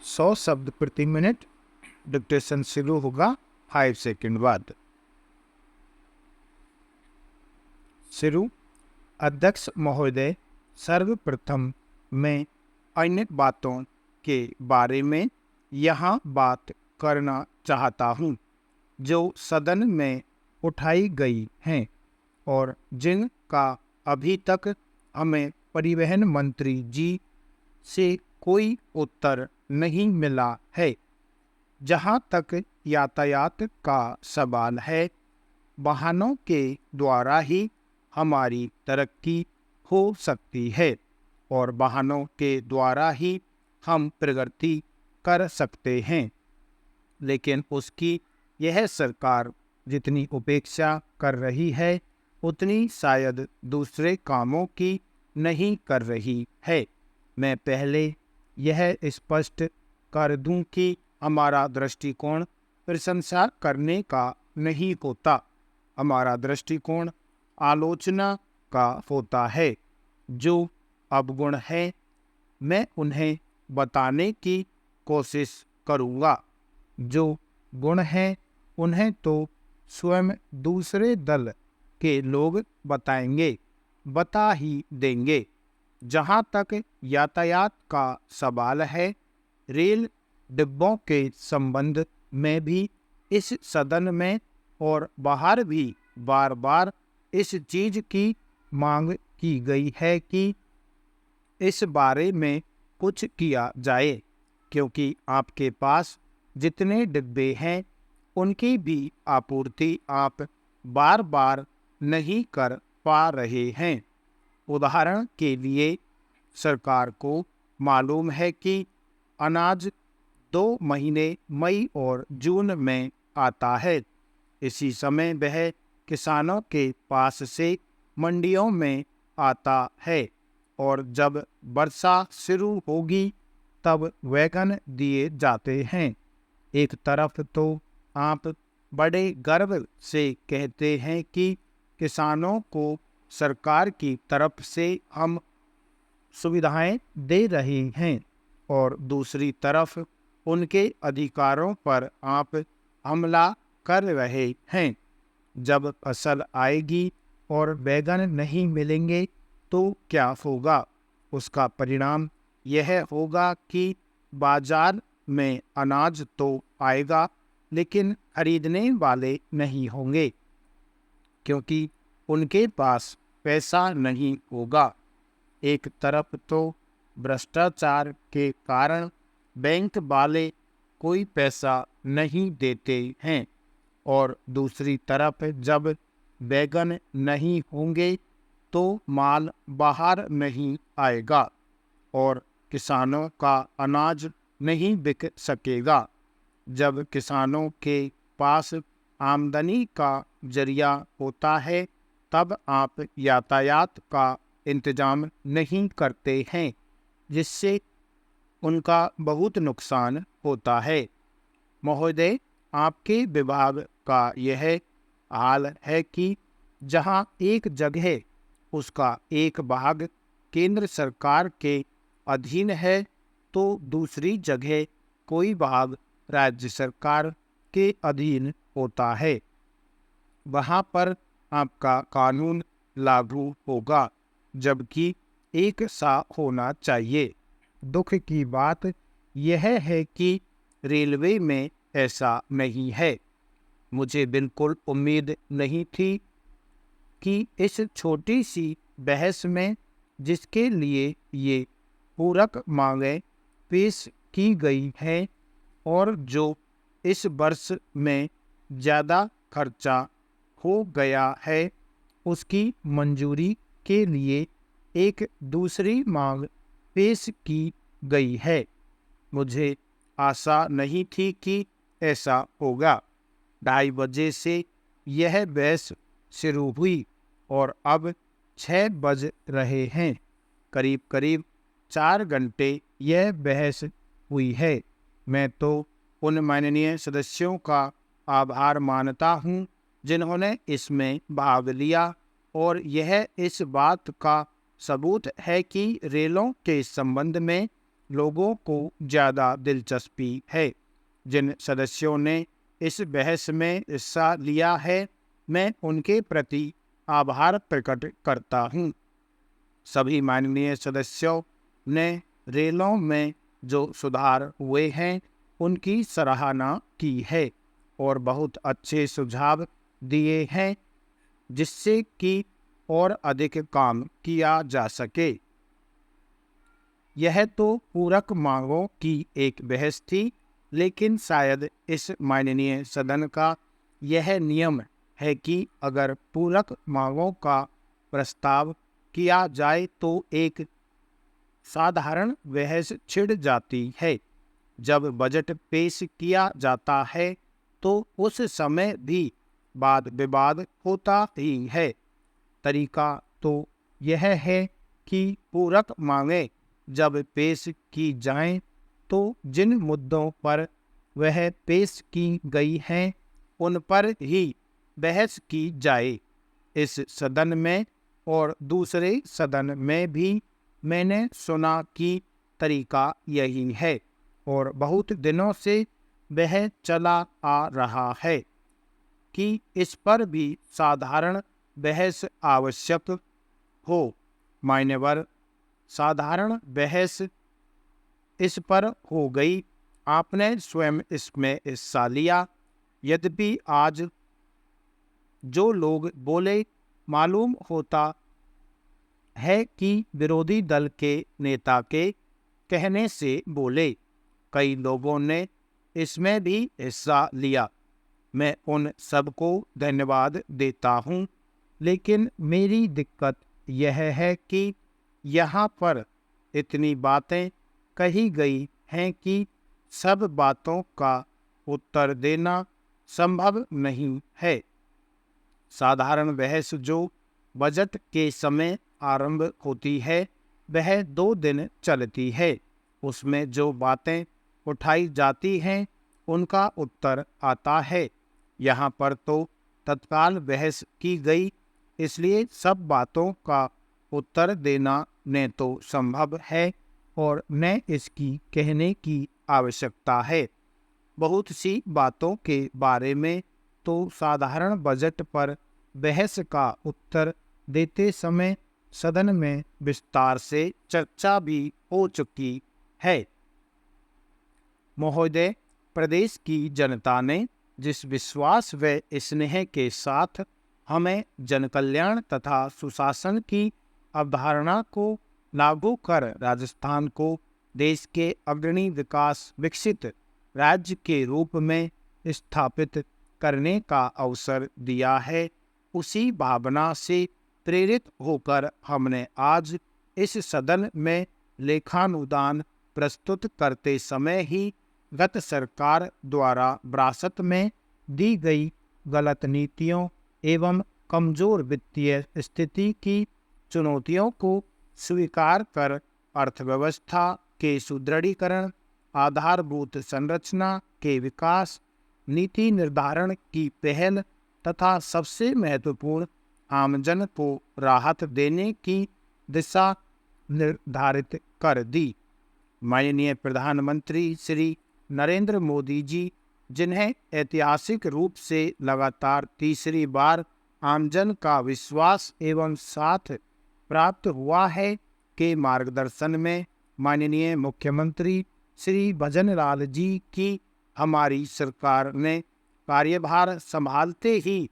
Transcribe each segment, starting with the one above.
100 शब्द प्रति minute. Dictation शुरू होगा 5 सेकंड बाद। शुरू। अध्यक्ष महोदय, सर्वप्रथम मैं अन्य बातों के बारे में यहाँ बात करना चाहता हूँ जो सदन में उठाई गई हैं और जिनका अभी तक हमें परिवहन मंत्री जी से कोई उत्तर नहीं मिला है। जहाँ तक यातायात का सवाल है, वाहनों के द्वारा ही हमारी तरक्की हो सकती है और वाहनों के द्वारा ही हम प्रगति कर सकते हैं, लेकिन उसकी यह सरकार जितनी उपेक्षा कर रही है उतनी शायद दूसरे कामों की नहीं कर रही है। मैं पहले यह स्पष्ट कर दूं कि हमारा दृष्टिकोण प्रशंसा करने का नहीं होता, हमारा दृष्टिकोण आलोचना का होता है। जो अवगुण है मैं उन्हें बताने की कोशिश करूँगा, जो गुण हैं उन्हें तो स्वयं दूसरे दल के लोग बता ही देंगे। जहाँ तक यातायात का सवाल है, रेल डिब्बों के संबंध में भी इस सदन में और बाहर भी बार बार इस चीज़ की मांग की गई है कि इस बारे में कुछ किया जाए, क्योंकि आपके पास जितने डिब्बे हैं उनकी भी आपूर्ति आप बार बार नहीं कर पा रहे हैं। उदाहरण के लिए, सरकार को मालूम है कि अनाज 2 महीने मई और जून में आता है। इसी समय वह किसानों के पास से मंडियों में आता है और जब वर्षा शुरू होगी तब वैगन दिए जाते हैं। एक तरफ तो आप बड़े गर्व से कहते हैं कि किसानों को सरकार की तरफ से हम सुविधाएं दे रहे हैं और दूसरी तरफ उनके अधिकारों पर आप हमला कर रहे हैं। जब फसल आएगी और बैगन नहीं मिलेंगे तो क्या होगा? उसका परिणाम यह होगा कि बाजार में अनाज तो आएगा लेकिन खरीदने वाले नहीं होंगे, क्योंकि उनके पास पैसा नहीं होगा। एक तरफ तो भ्रष्टाचार के कारण बैंक वाले कोई पैसा नहीं देते हैं और दूसरी तरफ जब बैगन नहीं होंगे तो माल बाहर नहीं आएगा और किसानों का अनाज नहीं बिक सकेगा। जब किसानों के पास आमदनी का जरिया होता है तब आप यातायात का इंतजाम नहीं करते हैं, जिससे उनका बहुत नुकसान होता है। महोदय, आपके विभाग का यह हाल है कि जहां एक जगह उसका एक भाग केंद्र सरकार के अधीन है तो दूसरी जगह कोई भाग राज्य सरकार के अधीन होता है। वहाँ पर आपका कानून लागू होगा, जबकि एक सा होना चाहिए। दुख की बात यह है कि रेलवे में ऐसा नहीं है। मुझे बिल्कुल उम्मीद नहीं थी कि इस छोटी सी बहस में, जिसके लिए ये पूरक मांगें पेश की गई हैं और जो इस वर्ष में ज़्यादा खर्चा हो गया है, उसकी मंजूरी के लिए एक दूसरी मांग पेश की गई है। मुझे आशा नहीं थी कि ऐसा होगा। 2:30 बजे से यह बहस शुरू हुई और अब 6 बज रहे हैं। करीब करीब 4 घंटे यह बहस हुई है। मैं तो उन माननीय सदस्यों का आभार मानता हूँ जिन्होंने इसमें भाग लिया और यह इस बात का सबूत है कि रेलों के संबंध में लोगों को ज़्यादा दिलचस्पी है। जिन सदस्यों ने इस बहस में हिस्सा लिया है, मैं उनके प्रति आभार प्रकट करता हूँ। सभी माननीय सदस्यों ने रेलों में जो सुधार हुए हैं उनकी सराहना की है और बहुत अच्छे सुझाव दिए हैं जिससे कि और अधिक काम किया जा सके। यह तो पूरक मांगों की एक बहस थी, लेकिन शायद इस माननीय सदन का यह नियम है कि अगर पूरक मांगों का प्रस्ताव किया जाए तो एक साधारण बहस छिड़ जाती है। जब बजट पेश किया जाता है तो उस समय भी वाद विवाद होता ही है। तरीका तो यह है कि पूरक मांगें जब पेश की जाएं तो जिन मुद्दों पर वह पेश की गई हैं उन पर ही बहस की जाए। इस सदन में और दूसरे सदन में भी मैंने सुना कि तरीका यही है और बहुत दिनों से वह चला आ रहा है कि इस पर भी साधारण बहस आवश्यक हो। मान्यवर, साधारण बहस इस पर हो गई। आपने स्वयं इसमें हिस्सा लिया। यद्यपि आज जो लोग बोले, मालूम होता है कि विरोधी दल के नेता के कहने से बोले। कई लोगों ने इसमें भी हिस्सा लिया। मैं उन सबको धन्यवाद देता हूँ, लेकिन मेरी दिक्कत यह है कि यहाँ पर इतनी बातें कही गई हैं कि सब बातों का उत्तर देना संभव नहीं है। साधारण बहस जो बजट के समय आरंभ होती है वह 2 दिन चलती है। उसमें जो बातें उठाई जाती हैं उनका उत्तर आता है। यहाँ पर तो तत्काल बहस की गई, इसलिए सब बातों का उत्तर देना न तो संभव है और न इसकी कहने की आवश्यकता है। बहुत सी बातों के बारे में तो साधारण बजट पर बहस का उत्तर देते समय सदन में विस्तार से चर्चा भी हो चुकी है। महोदय, प्रदेश की जनता ने जिस विश्वास व स्नेह के साथ हमें जनकल्याण तथा सुशासन की अवधारणा को लागू कर राजस्थान को देश के अग्रणी विकास विकसित राज्य के रूप में स्थापित करने का अवसर दिया है, उसी भावना से प्रेरित होकर हमने आज इस सदन में लेखानुदान प्रस्तुत करते समय ही गत सरकार द्वारा विरासत में दी गई गलत नीतियों एवं कमजोर वित्तीय स्थिति की चुनौतियों को स्वीकार कर अर्थव्यवस्था के सुदृढ़ीकरण, आधारभूत संरचना के विकास, नीति निर्धारण की पहल तथा सबसे महत्वपूर्ण आमजन को राहत देने की दिशा निर्धारित कर दी। माननीय प्रधानमंत्री श्री नरेंद्र मोदी जी, जिन्हें ऐतिहासिक रूप से लगातार तीसरी बार आमजन का विश्वास एवं साथ प्राप्त हुआ है, के मार्गदर्शन में माननीय मुख्यमंत्री श्री भजनलाल जी की हमारी सरकार ने कार्यभार संभालते ही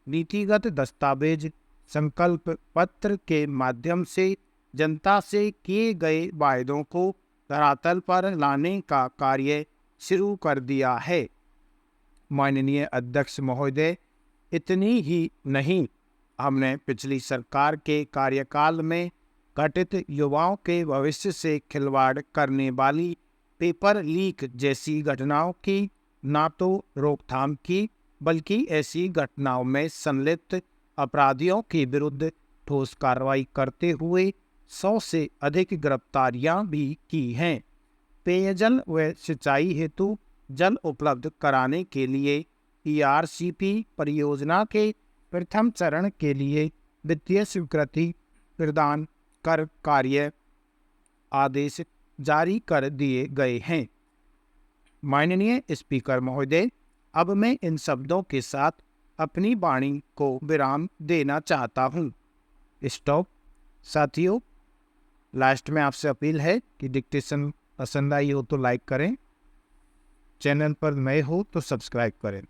नीतिगत दस्तावेज संकल्प पत्र के माध्यम से जनता से किए गए वायदों को धरातल पर लाने का कार्य शुरू कर दिया है। माननीय अध्यक्ष महोदय, इतनी ही नहीं, हमने पिछली सरकार के कार्यकाल में घटित युवाओं के भविष्य से खिलवाड़ करने वाली पेपर लीक जैसी घटनाओं की न तो रोकथाम की, बल्कि ऐसी घटनाओं में संलिप्त अपराधियों के विरुद्ध ठोस कार्रवाई करते हुए 100 से अधिक गिरफ्तारियां भी की हैं। पेयजल व सिंचाई हेतु जल उपलब्ध कराने के लिए ERCP परियोजना के प्रथम चरण के लिए वित्तीय स्वीकृति प्रदान कर कार्य आदेश जारी कर दिए गए हैं। माननीय स्पीकर महोदय, अब मैं इन शब्दों के साथ अपनी वाणी को विराम देना चाहता हूँ। स्टॉप। साथियों, लास्ट में आपसे अपील है कि डिक्टेशन पसंद आई हो तो लाइक करें, चैनल पर नए हो तो सब्सक्राइब करें।